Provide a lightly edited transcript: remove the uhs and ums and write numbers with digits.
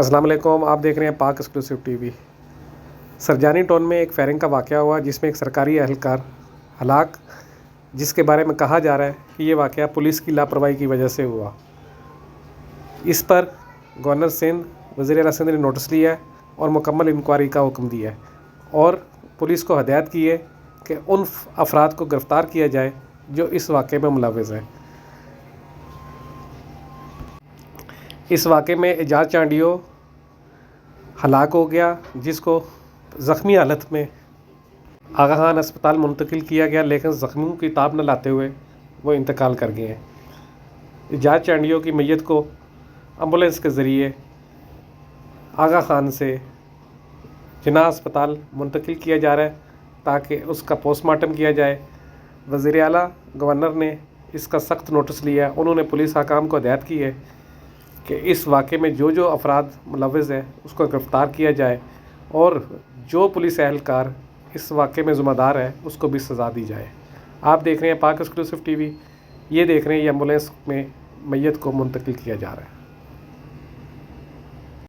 السلام علیکم، آپ دیکھ رہے ہیں پاک exclusive T V. Surjani town میں ایک فائرنگ کا واقعہ ہوا جس میں ایک سرکاری اہلکار ہلاک، جس کے بارے میں کہا جا رہا ہے کہ یہ واقعہ پولیس کی لاپرواہی کی وجہ سے ہوا۔ اس پر گورنر سندھ، وزیر اعلیٰ سندھ نے نوٹس لیا ہے اور مکمل انکوائری کا حکم دیا ہے اور پولیس کو ہدایت کی ہے کہ ان افراد کو گرفتار کیا جائے جو اس واقعے میں ملوث ہیں۔ اس واقعے میں اعجاز چانڈیو ہلاک ہو گیا، جس کو زخمی حالت میں آغا خان اسپتال منتقل کیا گیا، لیکن زخمیوں کی تاب نہ لاتے ہوئے وہ انتقال کر گئے ہیں۔ اعجاز چانڈیو کی میت کو ایمبولینس کے ذریعے آغا خان سے جناح اسپتال منتقل کیا جا رہا ہے تاکہ اس کا پوسٹ مارٹم کیا جائے۔ وزیر اعلیٰ گورنر نے اس کا سخت نوٹس لیا ہے۔ انہوں نے پولیس حکام کو ہدایت کی ہے کہ اس واقعے میں جو افراد ملوث ہیں اس کو گرفتار کیا جائے اور جو پولیس اہلکار اس واقعے میں ذمہ دار ہے اس کو بھی سزا دی جائے۔ آپ دیکھ رہے ہیں پاک ایکسکلوسیو ٹی وی۔ یہ دیکھ رہے ہیں یہ ایمبولینس میں میت کو منتقل کیا جا رہا ہے۔